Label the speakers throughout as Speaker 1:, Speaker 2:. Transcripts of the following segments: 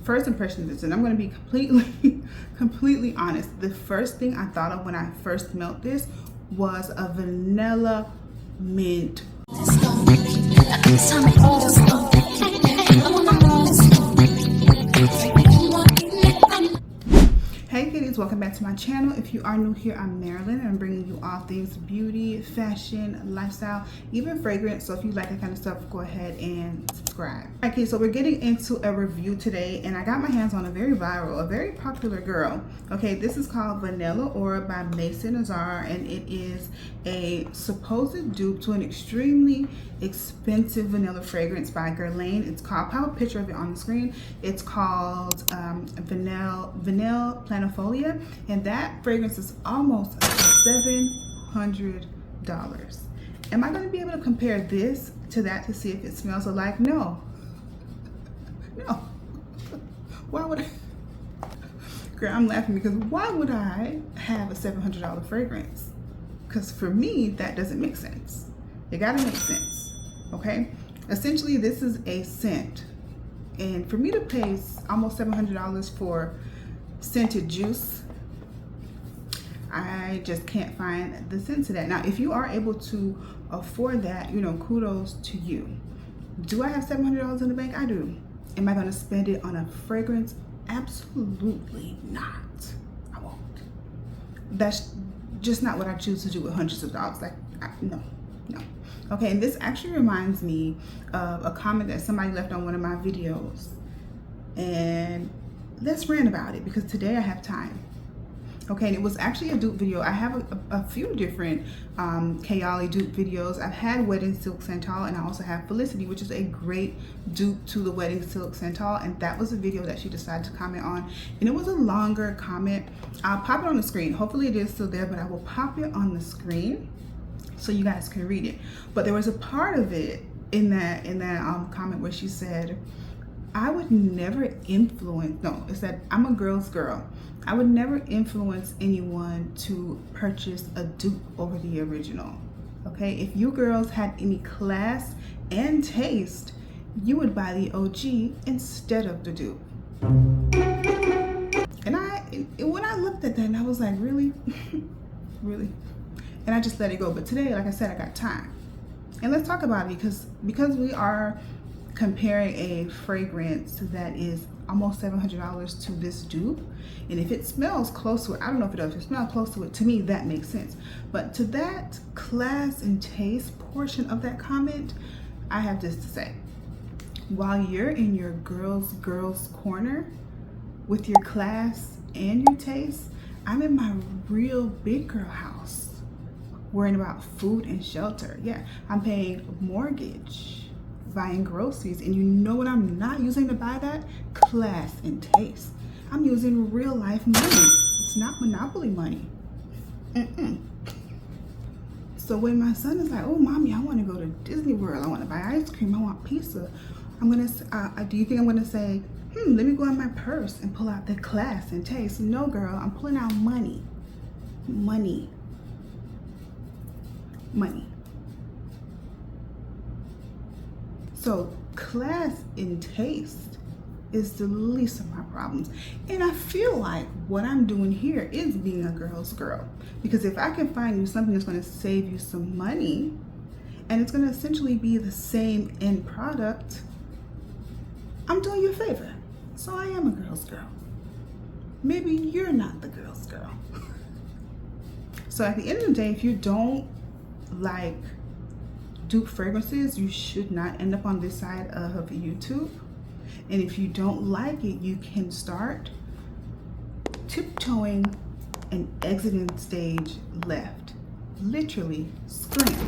Speaker 1: first impressions, and I'm going to be completely honest. The first thing I thought of when I first smelled this was a vanilla mint. Hey kitties, welcome back to my channel. If you are new here, I'm Marilyn, and I'm bringing you all things beauty, fashion, lifestyle, even fragrance. So if you like that kind of stuff, go ahead and subscribe. Okay, so we're getting into a review today, and I got my hands on a very viral, a very popular girl. Okay, this is called Vanilla Aura by MAISON Asrar, and it is a supposed dupe to an extremely expensive vanilla fragrance by Guerlain. It's called, I'll have a picture of it on the screen. It's called Vanilla Planifolia, and that fragrance is almost $700. Am I going to be able to compare this to that to see if it smells alike? No. No. Why would I? Girl, I'm laughing because why would I have a $700 fragrance? Because for me, that doesn't make sense. It gotta make sense, okay? Essentially, this is a scent. And for me to pay almost $700 for scented juice, I just can't find the sense of that. Now, if you are able to afford that, you know, kudos to you. Do I have $700 in the bank? I do. Am I gonna spend it on a fragrance? Absolutely not. I won't. That's just not what I choose to do with hundreds of dollars. Like, no. Okay, and this actually reminds me of a comment that somebody left on one of my videos. And let's rant about it because today I have time. Okay, and it was actually a dupe video. I have a few different Kayali dupe videos. I've had Wedding Silk Santal, and I also have Felicity, which is a great dupe to the Wedding Silk Santal, and that was a video that she decided to comment on. And it was a longer comment. I'll pop it on the screen. Hopefully it is still there, but I will pop it on the screen so you guys can read it. But there was a part of it in that comment where she said, I would never influence, no, it said, I'm a girl's girl. I would never influence anyone to purchase a dupe over the original. Okay, if you girls had any class and taste, you would buy the OG instead of the dupe. And when I looked at that, and I was like, really? Really? And I just let it go. But today, like I said, I got time. And let's talk about it because we are comparing a fragrance that is almost $700 to this dupe, and if it smells close to it, I don't know if it does, if it smells close to it, to me that makes sense. But to that class and taste portion of that comment, I have this to say. While you're in your girls corner with your class and your taste, I'm in my real big girl house worrying about food and shelter. Yeah, I'm paying mortgage, buying groceries, and you know what I'm not using to buy that? Class and taste. I'm using real life money. It's not Monopoly money. So when my son is like, oh mommy, I want to go to Disney World, I want to buy ice cream, I want pizza, I'm gonna do you think I'm gonna say, let me go in my purse and pull out the class and taste? No girl, I'm pulling out money. So class and taste is the least of my problems. And I feel like what I'm doing here is being a girl's girl. Because if I can find you something that's gonna save you some money, and it's gonna essentially be the same end product, I'm doing you a favor. So I am a girl's girl. Maybe you're not the girl's girl. So at the end of the day, if you don't like dupe fragrances, you should not end up on this side of YouTube. And if you don't like it, you can start tiptoeing and exiting stage left. Literally scream.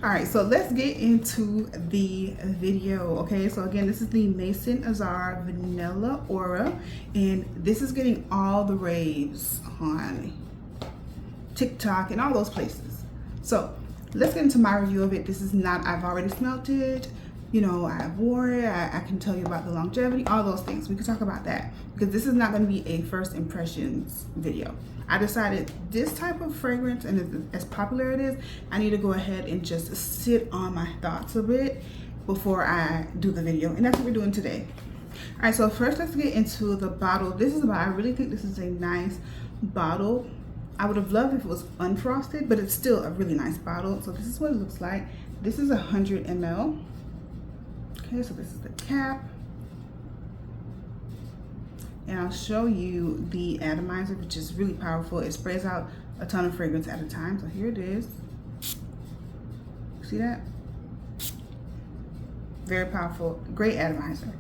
Speaker 1: All right, so let's get into the video. Okay, so again, this is the MAISON Asrar Vanilla Aura, and this is getting all the raves on TikTok and all those places. So let's get into my review of it. This is not, I've already smelt it, you know, I've worn it, I can tell you about the longevity, all those things. We can talk about that because this is not going to be a first impressions video. I decided this type of fragrance, and as popular it is, I need to go ahead and just sit on my thoughts a bit before I do the video, and that's what we're doing today. All right, so first let's get into the bottle. This is I really think this is a nice bottle. I would have loved if it was unfrosted, but it's still a really nice bottle. So this is what it looks like. This is 100 ml. Okay, so this is the cap. And I'll show you the atomizer, which is really powerful. It sprays out a ton of fragrance at a time. So here it is. See that? Very powerful, great atomizer.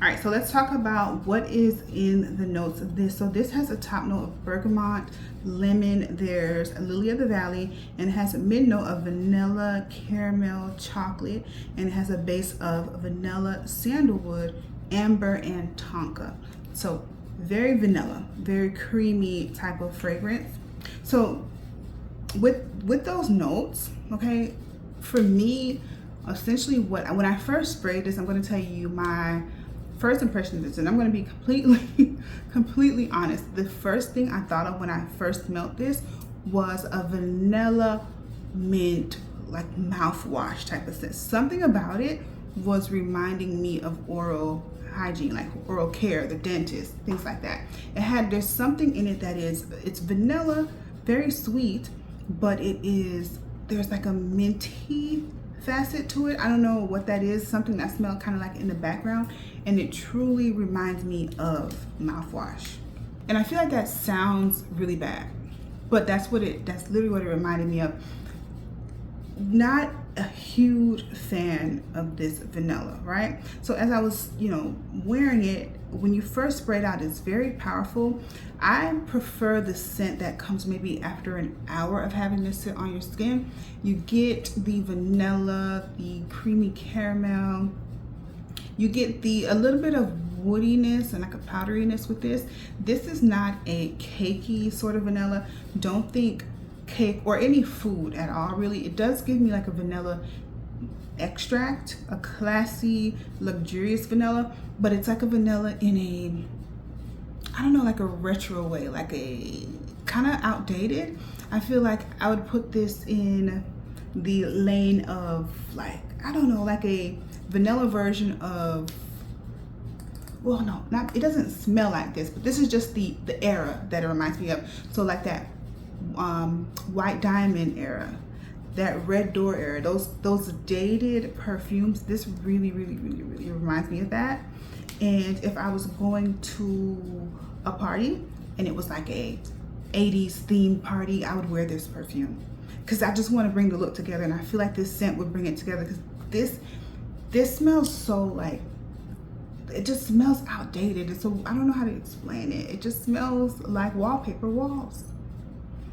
Speaker 1: All right, so let's talk about what is in the notes of this. So this has a top note of bergamot, lemon, there's a lily of the valley, and it has a mid note of vanilla, caramel, chocolate, and it has a base of vanilla, sandalwood, amber, and tonka. So very vanilla, very creamy type of fragrance. So with those notes, okay, for me, essentially when I first sprayed this, I'm going to tell you my first impression of this, and I'm going to be completely honest. The first thing I thought of when I first smelled this was a vanilla mint, like mouthwash type of scent. Something about it was reminding me of oral hygiene, like oral care, the dentist, things like that. There's something in it that it's vanilla, very sweet, but there's like a minty facet to it. I don't know what that is, something that smells kind of like in the background, and it truly reminds me of mouthwash. And I feel like that sounds really bad, but that's literally what it reminded me of. Not a huge fan of this vanilla, right? So as I was, wearing it, when you first spray it out, it's very powerful. I prefer the scent that comes maybe after an hour of having this sit on your skin. You get the vanilla, the creamy caramel. You get a little bit of woodiness and like a powderiness with this. This is not a cakey sort of vanilla. Don't think cake or any food at all, really. It does give me like a vanilla extract, a classy, luxurious vanilla, but it's like a vanilla in a, I don't know, like a retro way, like a kind of outdated. I feel like I would put this in the lane of, like, I don't know, like a vanilla version of, well, no, it doesn't smell like this, but this is just the era that it reminds me of. So like that white diamond era, that red door era, those dated perfumes, this really reminds me of that. And if I was going to a party and it was like a 80s themed party, I would wear this perfume because I just want to bring the look together, and I feel like this scent would bring it together because this smells so, like, it just smells outdated. And so I don't know how to explain it. It just smells like wallpaper walls.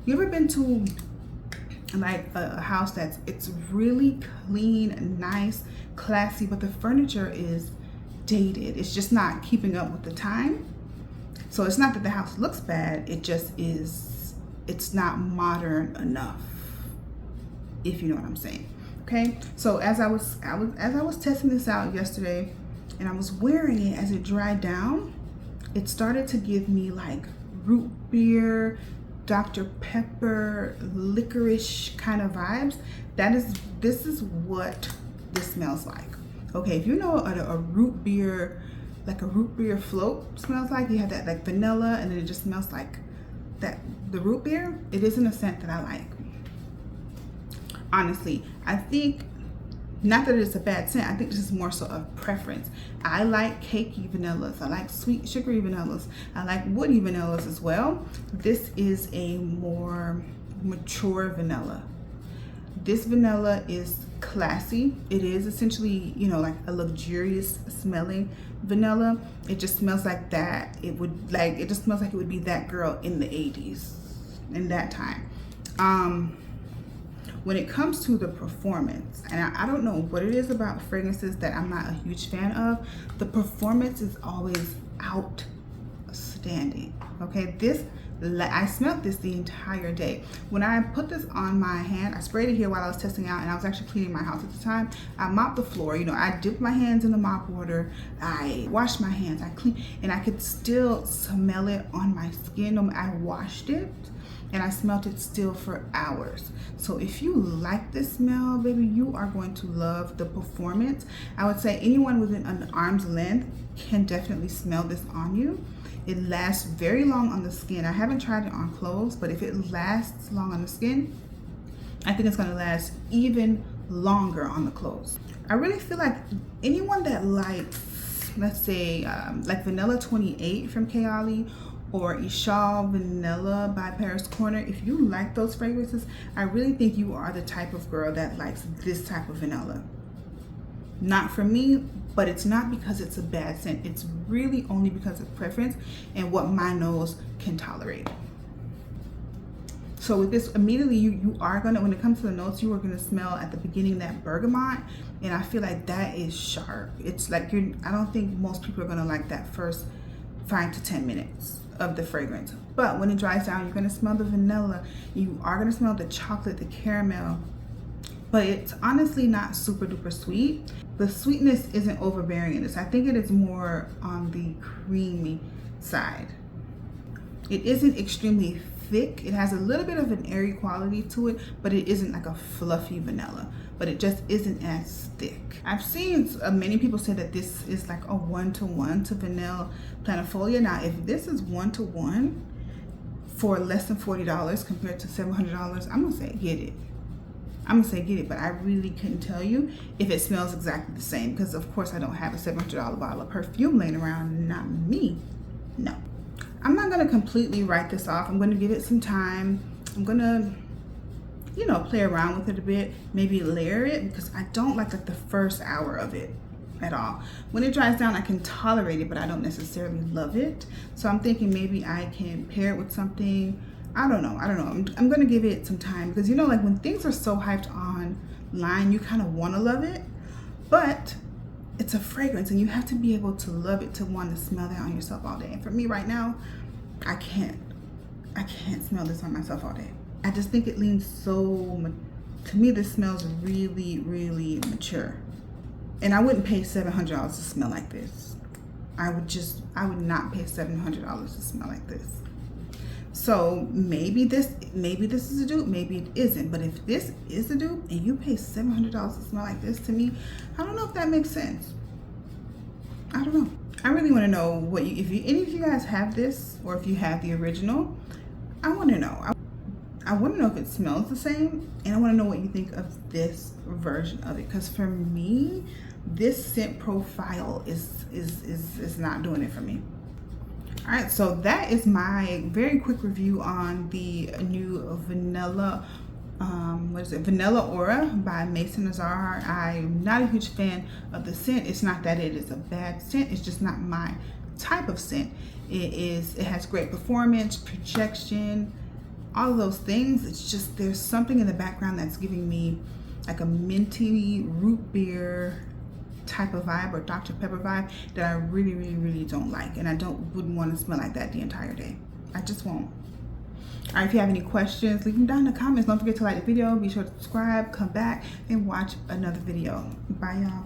Speaker 1: You ever been to like a house it's really clean, nice, classy, but the furniture is dated? It's just not keeping up with the time. So it's not that the house looks bad, it just is, it's not modern enough, if you know what I'm saying. Okay, so as I was testing this out yesterday and I was wearing it, as it dried down, it started to give me like root beer, Dr. Pepper, licorice kind of vibes. This is what this smells like. Okay, if you know what a root beer, like a root beer float smells like, you have that like vanilla and then it just smells like that, the root beer, it isn't a scent that I like. Honestly, I think, not that it's a bad scent, I think this is more so a preference. I like cakey vanillas, I like sweet sugary vanillas, I like woody vanillas as well. This is a more mature vanilla. This vanilla is classy. It is essentially, like a luxurious smelling vanilla. It just smells like that. It just smells like it would be that girl in the 80s, in that time. When it comes to the performance, and I don't know what it is about fragrances that I'm not a huge fan of, the performance is always outstanding. Okay, I smelled this the entire day. When I put this on my hand, I sprayed it here while I was testing out, and I was actually cleaning my house at the time. I mopped the floor, I dipped my hands in the mop water, I washed my hands, I cleaned, and I could still smell it on my skin. I washed it, and I smelled it still for hours. So if you like this smell, baby, you are going to love the performance. I would say anyone within an arm's length can definitely smell this on you. It lasts very long on the skin. I haven't tried it on clothes, but if it lasts long on the skin, I think it's gonna last even longer on the clothes. I really feel like anyone that likes, let's say, like Vanilla 28 from Kayali, or Ishal Vanilla by Paris Corner, if you like those fragrances, I really think you are the type of girl that likes this type of vanilla. Not for me, but it's not because it's a bad scent. It's really only because of preference and what my nose can tolerate. So with this, immediately you are gonna, when it comes to the notes, you are gonna smell at the beginning that bergamot, and I feel like that is sharp. It's like I don't think most people are gonna like that first 5 to 10 minutes of the fragrance. But when it dries down, you're gonna smell the vanilla, you are gonna smell the chocolate, the caramel, but it's honestly not super duper sweet. The sweetness isn't overbearing in this. I think it is more on the creamy side. It isn't extremely thick. It has a little bit of an airy quality to it, but it isn't like a fluffy vanilla, but it just isn't as thick. I've seen many people say that this is like a 1-to-1 to Vanilla Planifolia. Now, if this is 1-to-1 for less than $40 compared to $700, I'm gonna say get it. I'm gonna say get it, but I really couldn't tell you if it smells exactly the same, because of course I don't have a $700 bottle of perfume laying around, not me, no. I'm not gonna completely write this off. I'm gonna give it some time. I'm gonna, you know, play around with it a bit, maybe layer it, because I don't like the first hour of it at all. When it dries down, I can tolerate it, but I don't necessarily love it. So I'm thinking maybe I can pair it with something. I don't know. I'm gonna give it some time, because you know, like when things are so hyped online, you kind of want to love it, but it's a fragrance and you have to be able to love it to want to smell that on yourself all day. And for me right now, I can't smell this on myself all day. I just think it leans so, to me this smells really, really mature. And I wouldn't pay $700 to smell like this. I would not pay $700 to smell like this. So maybe this is a dupe, maybe it isn't. But if this is a dupe and you pay $700 to smell like this, to me, I don't know if that makes sense. I don't know. I really want to know what any of you guys have this, or if you have the original. I want to know. I want to know if it smells the same, and I want to know what you think of this version of it. Because for me, this scent profile is not doing it for me. All right, so that is my very quick review on the new Vanilla, Vanilla Aura by MAISON Asrar. I'm not a huge fan of the scent. It's not that it is a bad scent. It's just not my type of scent. It has great performance, projection, all of those things. It's just there's something in the background that's giving me like a minty root beer type of vibe, or Dr. Pepper vibe, that I really, really, really don't like, and I wouldn't want to smell like that the entire day. I just won't. All right, if you have any questions, leave them down in the comments. Don't forget to like the video, be sure to subscribe, come back and watch another video. Bye, y'all.